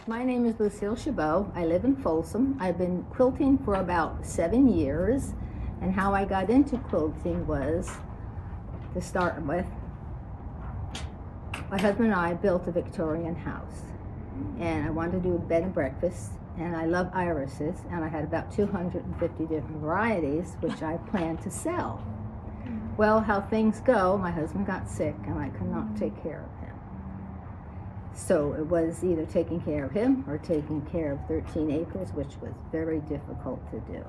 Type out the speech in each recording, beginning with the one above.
My name is Lucille Chabot. I live in Folsom. I've been quilting for about 7 years, and how I got into quilting was, to start with, my husband and I built a Victorian house, and I wanted to do a bed and breakfast, and I love irises, and I had about 250 different varieties, which I planned to sell. Well, how things go, my husband got sick, and I could not take care of him. So it was either taking care of him or taking care of 13 acres, which was very difficult to do.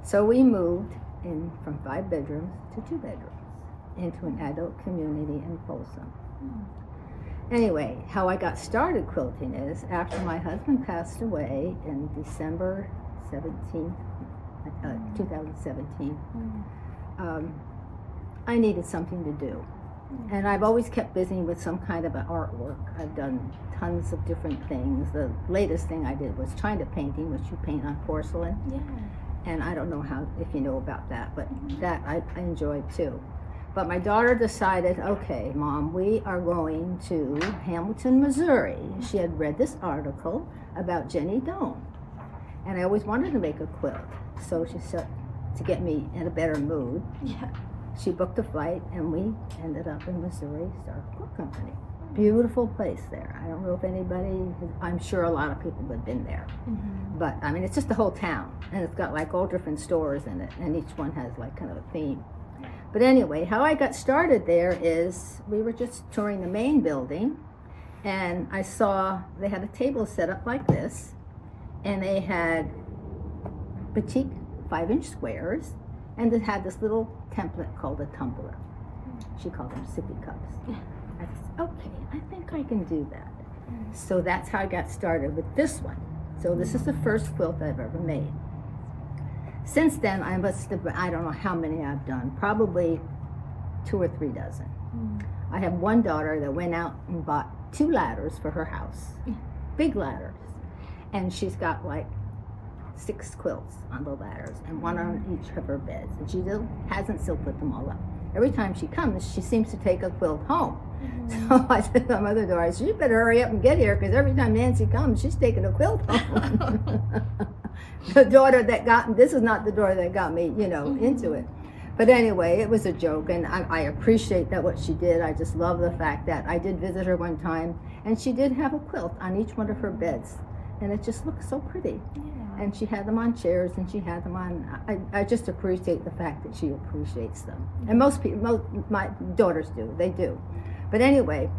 So we moved in from 5 bedrooms to 2 bedrooms into an adult community in Folsom. Anyway, how I got started quilting is after my husband passed away in December 2017. I needed something to do. And I've always kept busy with some kind of an artwork. I've done tons of different things. The latest thing I did was China painting, which you paint on porcelain. Yeah. And I don't know if you know about that, but that I enjoyed too. But my daughter decided, okay, Mom, we are going to Hamilton, Missouri. She had read this article about Jenny Doan. And I always wanted to make a quilt. So she said, to get me in a better mood. Yeah. She booked a flight, and we ended up in Missouri, started a quilt company. Beautiful place there. I don't know if anybody, I'm sure a lot of people have been there. But I mean, it's just the whole town, and it's got like all different stores in it, and each one has like kind of a theme. But anyway, how I got started there is we were just touring the main building, and I saw they had a table set up like this, and they had batik 5-inch squares, and it had this little template called a tumbler. She called them sippy cups. I said, okay, I think I can do that. So that's how I got started with this one. So this is the first quilt I've ever made. Since then, I don't know how many I've done, probably 2 or 3 dozen. I have one daughter that went out and bought 2 ladders for her house, big ladders. And she's got like 6 quilts on the ladders and 1 on each of her beds, and she hasn't still put them all up. Every time she comes, she seems to take a quilt home. So I said to my other daughter, I said, you better hurry up and get here, because every time Nancy comes, she's taking a quilt home. This is not the daughter that got me, into it. But anyway, it was a joke, and I appreciate that what she did. I just love the fact that I did visit her one time, and she did have a quilt on each one of her beds, and it just looked so pretty. And she had them on chairs, and she had them on, I just appreciate the fact that she appreciates them. And most people, my daughters do, they do. But anyway,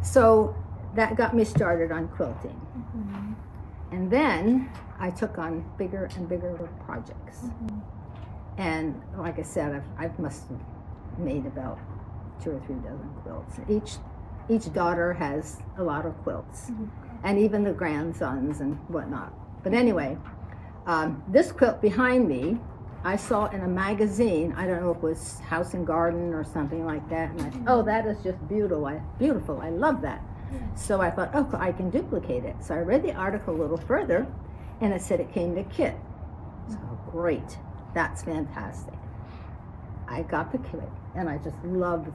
so that got me started on quilting. And then I took on bigger and bigger projects. And like I said, I must have made about 2 or 3 dozen quilts. Each daughter has a lot of quilts, and even the grandsons and whatnot. But anyway, this quilt behind me, I saw in a magazine. I don't know if it was House and Garden or something like that. And I thought, oh, that is just beautiful. I love that. So I thought, oh, I can duplicate it. So I read the article a little further, and it said it came in a kit. So great, that's fantastic. I got the kit, and I just loved it.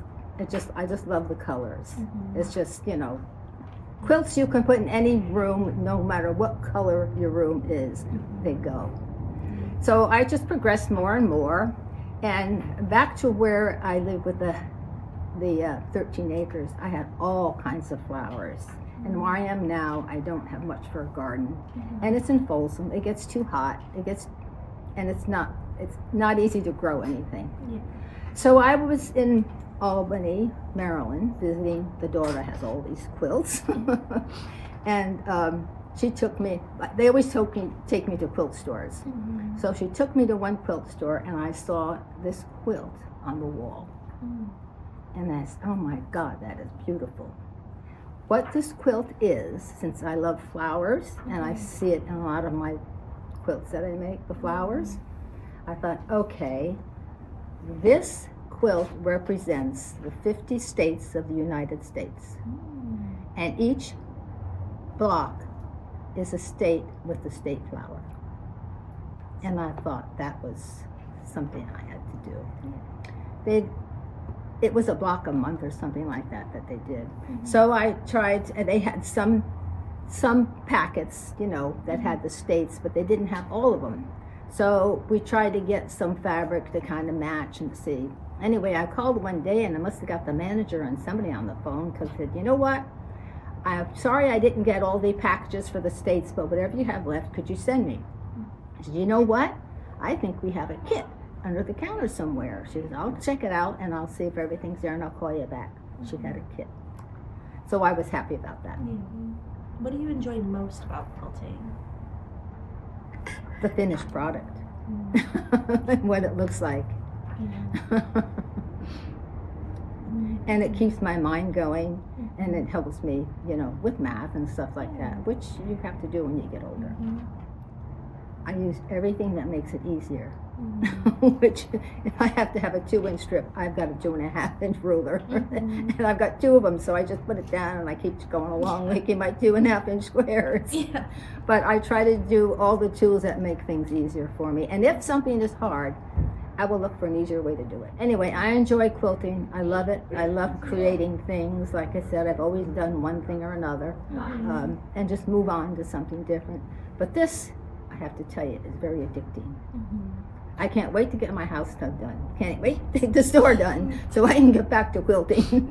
I just love the colors. It's just, quilts you can put in any room, no matter what color your room is, they go. So I just progressed more and more, and back to where I live with the 13 acres, I had all kinds of flowers. And where I am now, I don't have much for a garden, and it's in Folsom. It gets too hot. And it's not easy to grow anything. So I was in Albany, Maryland, visiting. The daughter has all these quilts, and she took me. They always take me to quilt stores. So she took me to one quilt store, and I saw this quilt on the wall, and I said, "Oh my God, that is beautiful." What this quilt is, since I love flowers, and I see it in a lot of my quilts that I make, the flowers, I thought, okay, this quilt represents the 50 states of the United States. And each block is a state with the state flower. And I thought that was something I had to do. It was a block a month or something like that they did. So I tried, and they had some some packets, you know, that had the states, but they didn't have all of them. So we tried to get some fabric to kind of match and see. Anyway, I called one day and I must have got the manager and somebody on the phone, because I said, you know what? I'm sorry I didn't get all the packages for the states, but whatever you have left, could you send me? I said, you know what? I think we have a kit under the counter somewhere. She said, I'll check it out and I'll see if everything's there and I'll call you back. She had a kit. So I was happy about that. What do you enjoy most about quilting? The finished product. And what it looks like. And it keeps my mind going, and it helps me, you know, with math and stuff like that, which you have to do when you get older. I use everything that makes it easier. Which, if I have to have a 2-inch strip, I've got a 2.5-inch ruler. And I've got 2 of them, so I just put it down and I keep going along making my 2.5-inch squares. But I try to do all the tools that make things easier for me. And if something is hard, I will look for an easier way to do it. Anyway, I enjoy quilting. I love it. I love creating things. Like I said, I've always done one thing or another, and just move on to something different. But this, I have to tell you, is very addicting. I can't wait to get my house stuff done. Can't wait to get the store done so I can get back to quilting.